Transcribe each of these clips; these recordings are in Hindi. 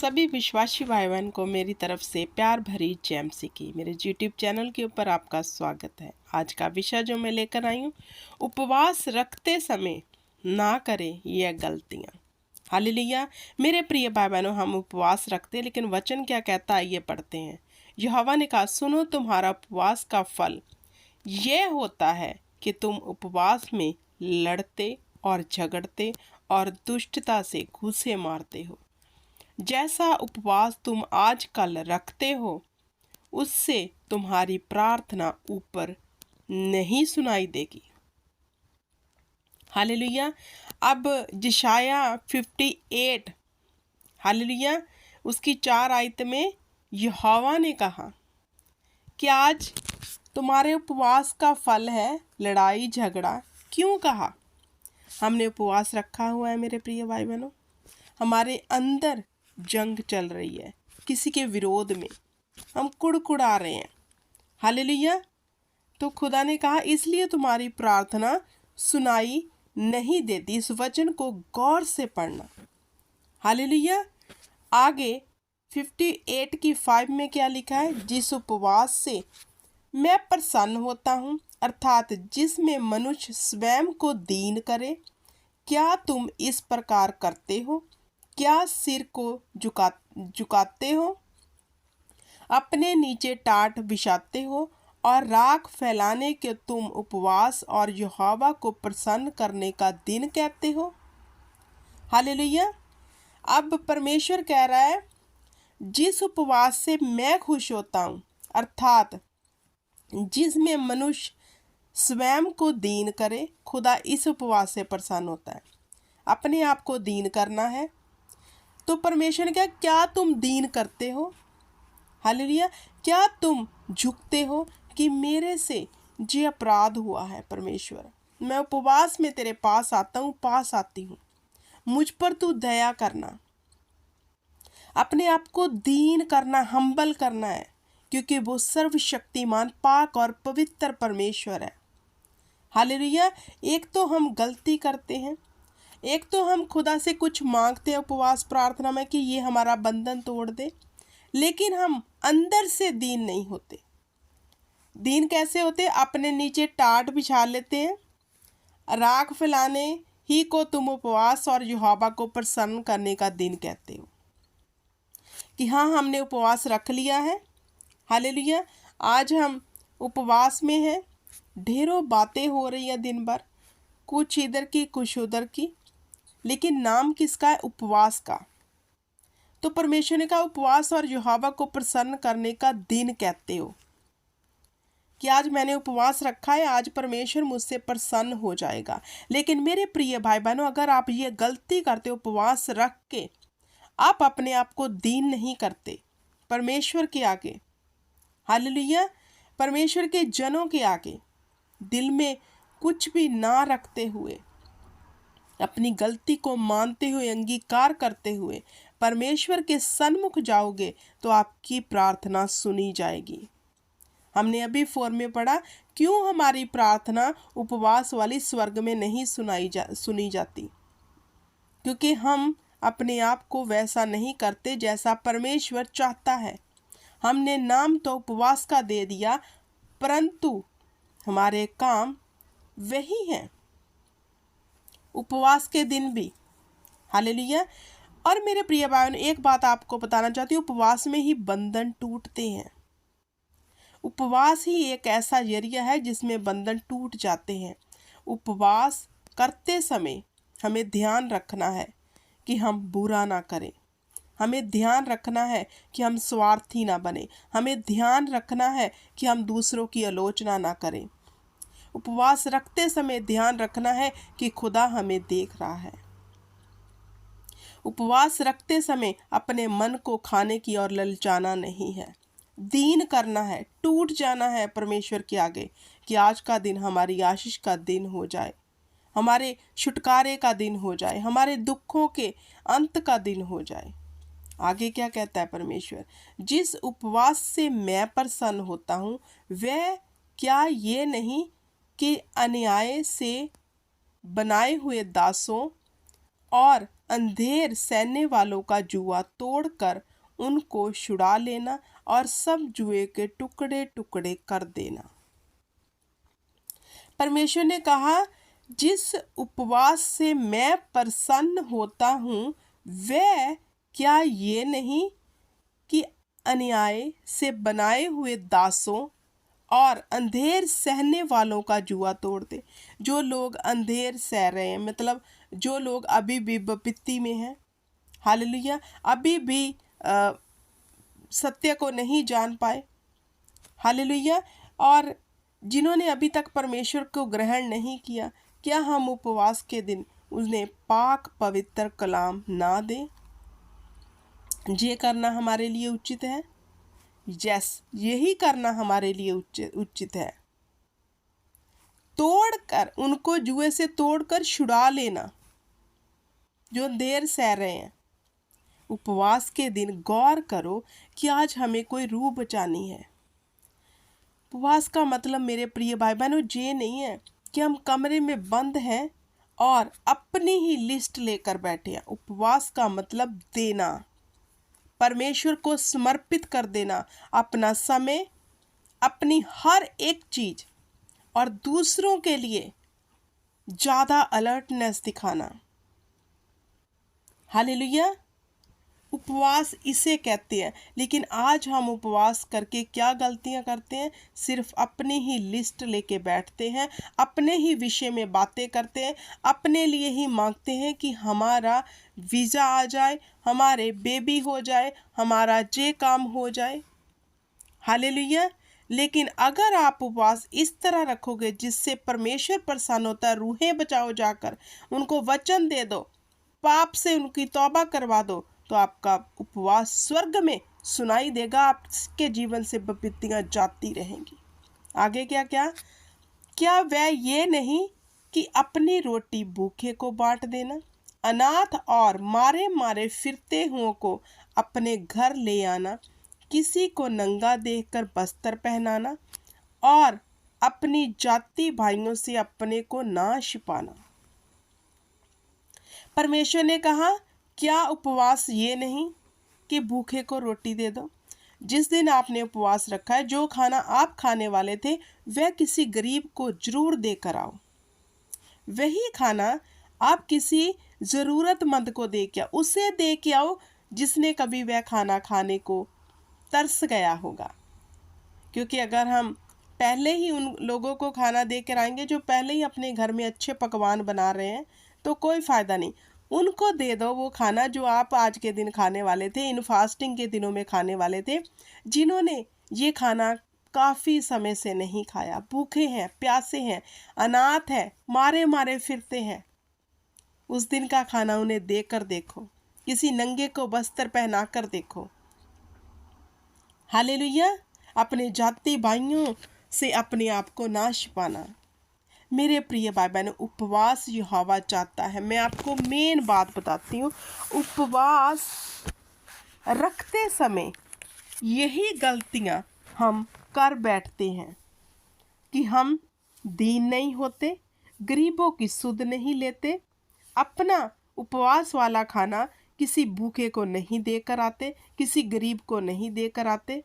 सभी विश्वासी भाई बहन को मेरी तरफ से प्यार भरी जय मसीह की। मेरे यूट्यूब चैनल के ऊपर आपका स्वागत है। आज का विषय जो मैं लेकर आई हूँ, उपवास रखते समय ना करें यह गलतियाँ। हालेलुया। मेरे प्रिय भाई बहनों, हम उपवास रखते हैं, लेकिन वचन क्या कहता है ये पढ़ते हैं। यहोवा ने कहा, सुनो, तुम्हारा उपवास का फल ये होता है कि तुम उपवास में लड़ते और झगड़ते और दुष्टता से घूंसे मारते हो। जैसा उपवास तुम आजकल रखते हो, उससे तुम्हारी प्रार्थना ऊपर नहीं सुनाई देगी। हालेलुया। अब यशाया 58, हालेलुया, उसकी 4 आयत में यहोवा ने कहा कि आज तुम्हारे उपवास का फल है लड़ाई झगड़ा। क्यों कहा? हमने उपवास रखा हुआ है मेरे प्रिय भाई बहनों, हमारे अंदर जंग चल रही है, किसी के विरोध में हम कुड़कुड़ा रहे हैं। हालेलुया। तो खुदा ने कहा इसलिए तुम्हारी प्रार्थना सुनाई नहीं देती। इस वचन को गौर से पढ़ना। हालेलुया। आगे 58 की 5 में क्या लिखा है? जिस उपवास से मैं प्रसन्न होता हूँ, अर्थात जिसमें मनुष्य स्वयं को दीन करे, क्या तुम इस प्रकार करते हो? क्या सिर को झुकाते हो, अपने नीचे टाट बिछाते हो और राख फैलाने के तुम उपवास और यहोवा को प्रसन्न करने का दिन कहते हो? हालेलुया। अब परमेश्वर कह रहा है, जिस उपवास से मैं खुश होता हूँ, अर्थात जिसमें मनुष्य स्वयं को दीन करे, खुदा इस उपवास से प्रसन्न होता है। अपने आप को दीन करना है। तो परमेश्वर ने कहा, क्या तुम दीन करते हो? हालेलुया। क्या तुम झुकते हो कि मेरे से जे अपराध हुआ है, परमेश्वर, मैं उपवास में तेरे पास आता हूँ, पास आती हूँ, मुझ पर तू दया करना। अपने आप को दीन करना, हम्बल करना है, क्योंकि वो सर्वशक्तिमान, पाक और पवित्र परमेश्वर है। हालेलुया। एक तो हम गलती करते हैं, एक तो हम खुदा से कुछ मांगते हैं उपवास प्रार्थना में कि ये हमारा बंधन तोड़ दे, लेकिन हम अंदर से दीन नहीं होते। दीन कैसे होते? अपने नीचे टाट बिछा लेते हैं। राख फैलाने ही को तुम उपवास और यहोवा को प्रसन्न करने का दिन कहते हो। कि हाँ, हमने उपवास रख लिया है। हालेलुया। आज हम उपवास में हैं। ढेरों बातें हो रही है दिन भर, कुछ इधर की कुछ उधर की, लेकिन नाम किसका है? उपवास का। तो परमेश्वर ने कहा उपवास और यहोवा को प्रसन्न करने का दिन कहते हो कि आज मैंने उपवास रखा है, आज परमेश्वर मुझसे प्रसन्न हो जाएगा। लेकिन मेरे प्रिय भाई बहनों, अगर आप ये गलती करते हो, उपवास रख के आप अपने आप को दीन नहीं करते परमेश्वर के आगे, हालेलुया, परमेश्वर के जनों के आगे, दिल में कुछ भी ना रखते हुए, अपनी गलती को मानते हुए, अंगीकार करते हुए परमेश्वर के सन्मुख जाओगे, तो आपकी प्रार्थना सुनी जाएगी। हमने अभी 4 में पढ़ा, क्यों हमारी प्रार्थना उपवास वाली स्वर्ग में नहीं सुनी जाती? क्योंकि हम अपने आप को वैसा नहीं करते जैसा परमेश्वर चाहता है। हमने नाम तो उपवास का दे दिया, परंतु हमारे काम वही हैं, उपवास के दिन भी। हालेलुया। और मेरे प्रिय भाइयों, एक बात आपको बताना चाहती हूँ, उपवास में ही बंधन टूटते हैं। उपवास ही एक ऐसा जरिया है जिसमें बंधन टूट जाते हैं। उपवास करते समय हमें ध्यान रखना है कि हम बुरा ना करें। हमें ध्यान रखना है कि हम स्वार्थी ना बने। हमें ध्यान रखना है कि हम दूसरों की आलोचना ना करें। उपवास रखते समय ध्यान रखना है कि खुदा हमें देख रहा है। उपवास रखते समय अपने मन को खाने की ओर ललचाना नहीं है, दीन करना है, टूट जाना है परमेश्वर के आगे कि आज का दिन हमारी आशीष का दिन हो जाए, हमारे छुटकारे का दिन हो जाए, हमारे दुखों के अंत का दिन हो जाए। आगे क्या कहता है परमेश्वर? जिस उपवास से मैं प्रसन्न होता हूँ, वह क्या ये नहीं कि अन्याय से बनाए हुए दासों और अंधेर सैन्य वालों का जुआ तोड़कर उनको छुड़ा लेना और सब जुए के टुकड़े टुकड़े कर देना। परमेश्वर ने कहा, जिस उपवास से मैं प्रसन्न होता हूँ वह क्या ये नहीं कि अन्याय से बनाए हुए दासों और अंधेर सहने वालों का जुआ तोड़ दे। जो लोग अंधेर सह रहे हैं, मतलब जो लोग अभी भी विपत्ति में हैं, हालेलुया, अभी भी सत्य को नहीं जान पाए, हालेलुया, और जिन्होंने अभी तक परमेश्वर को ग्रहण नहीं किया, क्या हम उपवास के दिन उन्हें पाक पवित्र कलाम ना दें? ये करना हमारे लिए उचित है। यही करना हमारे लिए उचित है। तोड़कर उनको जुए से तोड़कर छुड़ा लेना जो देर सह रहे हैं। उपवास के दिन गौर करो कि आज हमें कोई रूह बचानी है। उपवास का मतलब मेरे प्रिय भाई बहनों ये नहीं है कि हम कमरे में बंद हैं और अपनी ही लिस्ट लेकर बैठे हैं। उपवास का मतलब देना, परमेश्वर को समर्पित कर देना, अपना समय, अपनी हर एक चीज, और दूसरों के लिए ज़्यादा अलर्टनेस दिखाना। हालेलुया, उपवास इसे कहते हैं। लेकिन आज हम उपवास करके क्या गलतियां करते हैं? सिर्फ अपनी ही लिस्ट लेके बैठते हैं, अपने ही विषय में बातें करते हैं, अपने लिए ही मांगते हैं कि हमारा वीज़ा आ जाए, हमारे बेबी हो जाए, हमारा ये काम हो जाए। हालेलुया। लेकिन अगर आप उपवास इस तरह रखोगे जिससे परमेश्वर प्रसन्न होता है, रूहें बचाओ जाकर, उनको वचन दे दो, पाप से उनकी तौबा करवा दो, तो आपका उपवास स्वर्ग में सुनाई देगा। आपके जीवन से विपत्तियां जाती रहेंगी। आगे क्या क्या क्या वह ये नहीं कि अपनी रोटी भूखे को बांट देना, अनाथ और मारे मारे फिरते हुओं को अपने घर ले आना, किसी को नंगा देखकर वस्त्र पहनाना और अपनी जाति भाइयों से अपने को ना छिपाना। परमेश्वर ने कहा, क्या उपवास ये नहीं कि भूखे को रोटी दे दो? जिस दिन आपने उपवास रखा है, जो खाना आप खाने वाले थे वह किसी गरीब को जरूर देकर आओ। वही खाना आप किसी ज़रूरतमंद को दे के आओ, उसे दे के आओ जिसने कभी वह खाना खाने को तरस गया होगा। क्योंकि अगर हम पहले ही उन लोगों को खाना दे कर आएंगे जो पहले ही अपने घर में अच्छे पकवान बना रहे हैं, तो कोई फ़ायदा नहीं। उनको दे दो वो खाना जो आप आज के दिन खाने वाले थे, इन फास्टिंग के दिनों में खाने वाले थे, जिन्होंने ये खाना काफ़ी समय से नहीं खाया, भूखे हैं, प्यासे हैं, अनाथ हैं, मारे मारे फिरते हैं। उस दिन का खाना उन्हें देकर देखो, किसी नंगे को वस्त्र पहना कर देखो। हालेलुया। अपने जाति भाइयों से अपने आप को ना छिपाना। मेरे प्रिय भाई बहनों, उपवास यहोवा चाहता है। मैं आपको मेन बात बताती हूँ, उपवास रखते समय यही गलतियाँ हम कर बैठते हैं कि हम दीन नहीं होते, गरीबों की सुध नहीं लेते, अपना उपवास वाला खाना किसी भूखे को नहीं देकर आते, किसी गरीब को नहीं देकर आते।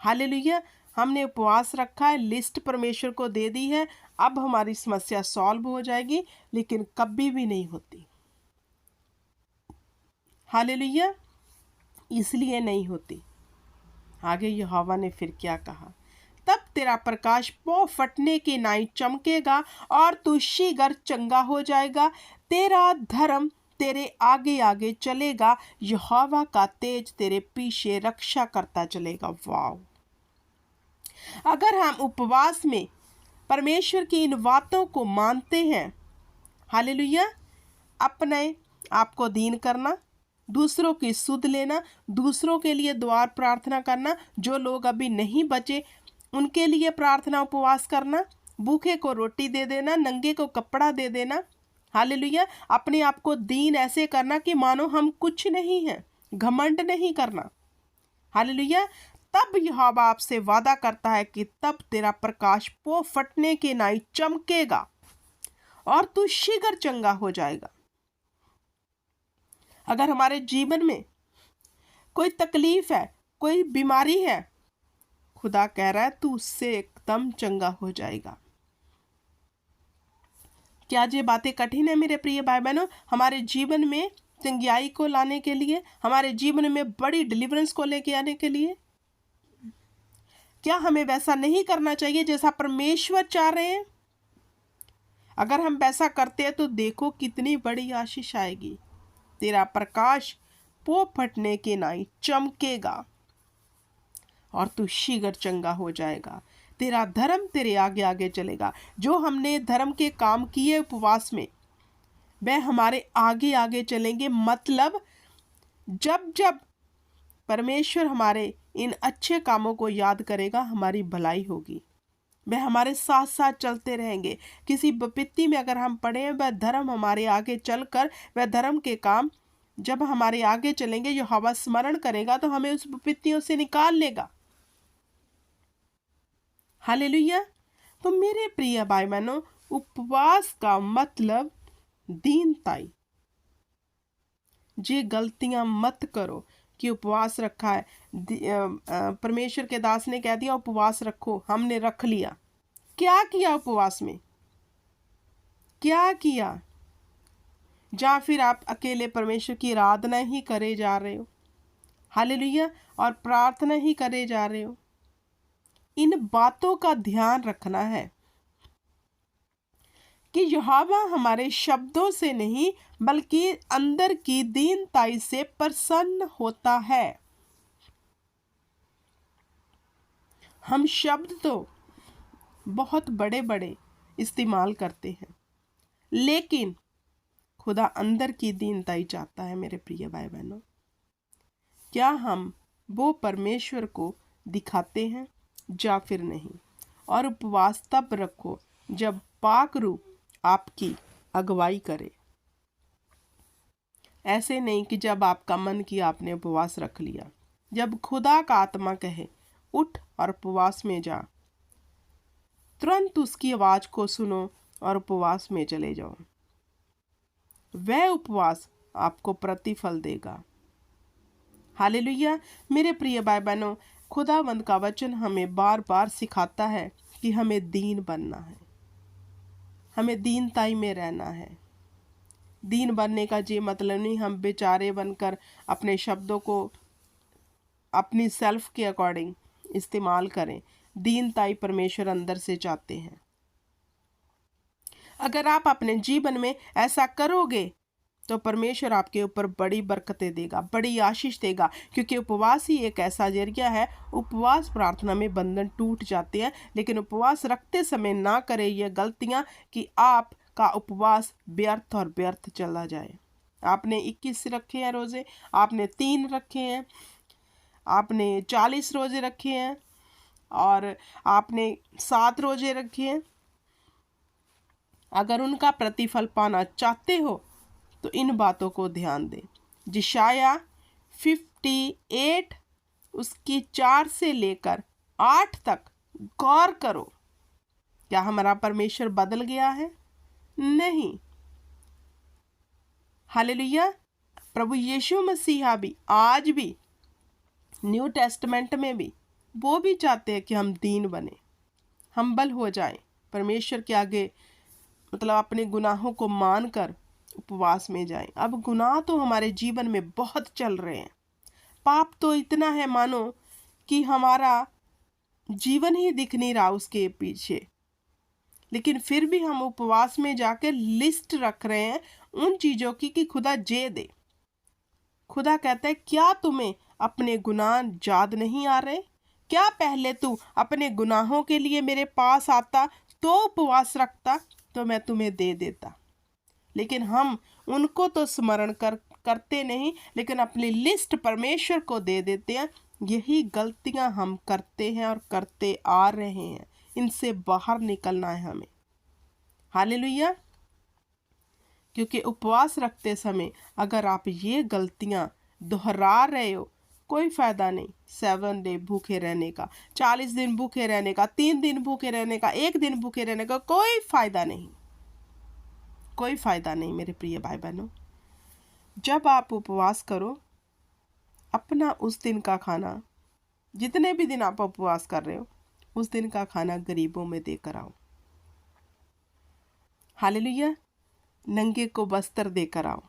हालेलुया। हमने उपवास रखा है, लिस्ट परमेश्वर को दे दी है, अब हमारी समस्या सॉल्व हो जाएगी, लेकिन कभी भी नहीं होती। हालेलुया। इसलिए नहीं होती। आगे यहोवा ने फिर क्या कहा, तब तेरा प्रकाश पौ फटने के नाई चमकेगा और तू शीघ्र चंगा हो जाएगा। तेरा धर्म तेरे आगे आगे चलेगा, यहोवा का तेज तेरे पीछे रक्षा करता चलेगा। वाव। अगर हम उपवास में परमेश्वर की इन बातों को मानते हैं, हालेलुया, अपने आप को दीन करना, दूसरों की सुध लेना, दूसरों के लिए दुआ प्रार्थना करना, जो लोग अभी नहीं बचे उनके लिए प्रार्थना उपवास करना, भूखे को रोटी दे देना, नंगे को कपड़ा दे देना। हालेलुया। अपने आप को दीन ऐसे करना कि मानो हम कुछ नहीं हैं, घमंड नहीं करना। हालेलुया। तब यहोवा आपसे वादा करता है कि तब तेरा प्रकाश पो फटने के नाई चमकेगा और तू शीघ्र चंगा हो जाएगा। अगर हमारे जीवन में कोई तकलीफ है, कोई बीमारी है, खुदा कह रहा है तू उससे एकदम चंगा हो जाएगा। क्या ये बातें कठिन है मेरे प्रिय भाई बहनों? हमारे जीवन में चंगाई को लाने के लिए, हमारे जीवन में बड़ी डिलीवरेंस को लेके आने के लिए, क्या हमें वैसा नहीं करना चाहिए जैसा परमेश्वर चाह रहे हैं? अगर हम वैसा करते हैं तो देखो कितनी बड़ी आशीष आएगी। तेरा प्रकाश पो फटने के नाई चमकेगा और तू शीघ्र चंगा हो जाएगा। तेरा धर्म तेरे आगे आगे चलेगा। जो हमने धर्म के काम किए उपवास में, वह हमारे आगे आगे चलेंगे। मतलब जब जब परमेश्वर हमारे इन अच्छे कामों को याद करेगा, हमारी भलाई होगी। वह हमारे साथ साथ चलते रहेंगे। किसी विपत्ति में अगर हम पड़े हैं, वह धर्म हमारे आगे चलकर, वह धर्म के काम जब हमारे आगे चलेंगे, जो हवा स्मरण करेगा तो हमें उस विपत्तियों से निकाल लेगा। हालेलुया। तो मेरे प्रिय भाई बहनों, उपवास का मतलब दीनताई। ये गलतियां मत करो कि उपवास रखा है। परमेश्वर के दास ने कह दिया उपवास रखो, हमने रख लिया। क्या किया उपवास में? क्या किया? या फिर आप अकेले परमेश्वर की आराधना ही करे जा रहे हो, हालेलुया, और प्रार्थना ही करे जा रहे हो। इन बातों का ध्यान रखना है कि यहोवा हमारे शब्दों से नहीं बल्कि अंदर की दीनताई से प्रसन्न होता है। हम शब्द तो बहुत बड़े बड़े इस्तेमाल करते हैं, लेकिन खुदा अंदर की दीनताई चाहता है। मेरे प्रिय भाई बहनों, क्या हम वो परमेश्वर को दिखाते हैं या फिर नहीं? और उपवास तब रखो जब पाक रूप आपकी अगुवाई करे। ऐसे नहीं कि जब आपका मन किया आपने उपवास रख लिया। जब खुदा का आत्मा कहे उठ और उपवास में जा, तुरंत उसकी आवाज को सुनो और उपवास में चले जाओ। वह उपवास आपको प्रतिफल देगा। हालेलुया। मेरे प्रिय भाई बहनों, खुदावंद का वचन हमें बार बार सिखाता है कि हमें दीन बनना है, हमें दीनताई में रहना है। दीन बनने का ये मतलब नहीं हम बेचारे बनकर अपने शब्दों को अपनी सेल्फ के अकॉर्डिंग इस्तेमाल करें। दीनताई परमेश्वर अंदर से चाहते हैं। अगर आप अपने जीवन में ऐसा करोगे तो परमेश्वर आपके ऊपर बड़ी बरकतें देगा, बड़ी आशीष देगा, क्योंकि उपवास ही एक ऐसा जरिया है। उपवास प्रार्थना में बंधन टूट जाते हैं, लेकिन उपवास रखते समय ना करें ये गलतियां कि आपका उपवास व्यर्थ और व्यर्थ चला जाए। आपने 21 रखे हैं रोजे, आपने 3 रखे हैं, आपने 40 रोजे रखे हैं और आपने 7 रोजे रखे हैं। अगर उनका प्रतिफल पाना चाहते हो तो इन बातों को ध्यान दें। यशायाह 58 उसकी 4 से लेकर 8 तक गौर करो। क्या हमारा परमेश्वर बदल गया है? नहीं। हालेलुया। प्रभु यीशु मसीहा भी आज भी न्यू टेस्टमेंट में भी वो भी चाहते हैं कि हम दीन बने, हम्बल हो जाएं, परमेश्वर के आगे मतलब अपने गुनाहों को मानकर उपवास में जाएं। अब गुनाह तो हमारे जीवन में बहुत चल रहे हैं। पाप तो इतना है मानो कि हमारा जीवन ही दिख नहीं रहा उसके पीछे, लेकिन फिर भी हम उपवास में जाकर लिस्ट रख रहे हैं उन चीज़ों की कि खुदा जे दे। खुदा कहता है क्या तुम्हें अपने गुनाह याद नहीं आ रहे? क्या पहले तू अपने गुनाहों के लिए मेरे पास आता तो उपवास रखता तो मैं तुम्हें दे देता। लेकिन हम उनको तो स्मरण करते नहीं, लेकिन अपनी लिस्ट परमेश्वर को दे देते हैं। यही गलतियां हम करते हैं और करते आ रहे हैं। इनसे बाहर निकलना है हमें। हालेलुया। क्योंकि उपवास रखते समय अगर आप ये गलतियां दोहरा रहे हो, कोई फ़ायदा नहीं। 7 डे भूखे रहने का, 40 दिन भूखे रहने का, 3 दिन भूखे रहने का, 1 दिन भूखे रहने का कोई फ़ायदा नहीं, कोई फ़ायदा नहीं। मेरे प्रिय भाई बहनों, जब आप उपवास करो, अपना उस दिन का खाना, जितने भी दिन आप उपवास कर रहे हो, उस दिन का खाना गरीबों में देकर आओ। हालेलुया। नंगे को वस्त्र देकर आओ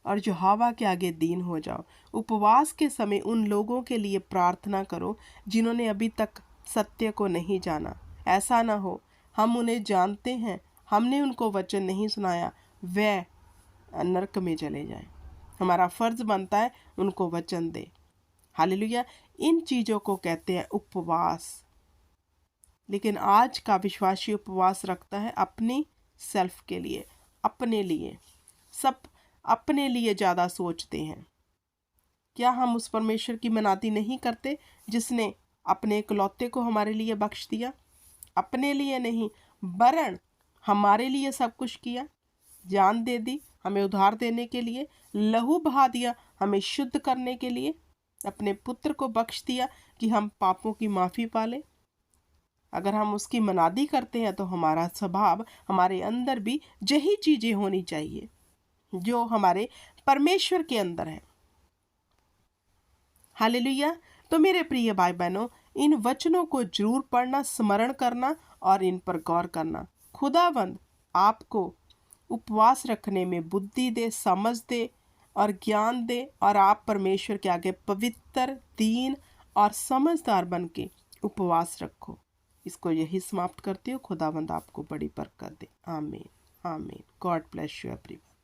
और यहोवा के आगे दीन हो जाओ। उपवास के समय उन लोगों के लिए प्रार्थना करो जिन्होंने अभी तक सत्य को नहीं जाना। ऐसा ना हो हम उन्हें जानते हैं, हमने उनको वचन नहीं सुनाया, वे नरक में चले जाएं। हमारा फर्ज बनता है उनको वचन दे। हालेलुया। इन चीज़ों को कहते हैं उपवास। लेकिन आज का विश्वासी उपवास रखता है अपनी सेल्फ के लिए, अपने लिए, सब अपने लिए ज़्यादा सोचते हैं। क्या हम उस परमेश्वर की मनाती नहीं करते जिसने अपने इकलौते को हमारे लिए बख्श दिया? अपने लिए नहीं, वरन हमारे लिए सब कुछ किया, जान दे दी हमें उधार देने के लिए, लहू बहा दिया हमें शुद्ध करने के लिए, अपने पुत्र को बख्श दिया कि हम पापों की माफ़ी पालें। अगर हम उसकी मनादी करते हैं तो हमारा स्वभाव, हमारे अंदर भी यही चीज़ें होनी चाहिए जो हमारे परमेश्वर के अंदर है। हालेलुया। तो मेरे प्रिय भाई बहनों, इन वचनों को जरूर पढ़ना, स्मरण करना और इन पर गौर करना। खुदावंद आपको उपवास रखने में बुद्धि दे, समझ दे और ज्ञान दे, और आप परमेश्वर के आगे पवित्र, दीन और समझदार बन के उपवास रखो। इसको यही समाप्त करती हूँ। खुदावंद आपको बड़ी बरकत दे। आमीन, आमीन। God bless you everyone.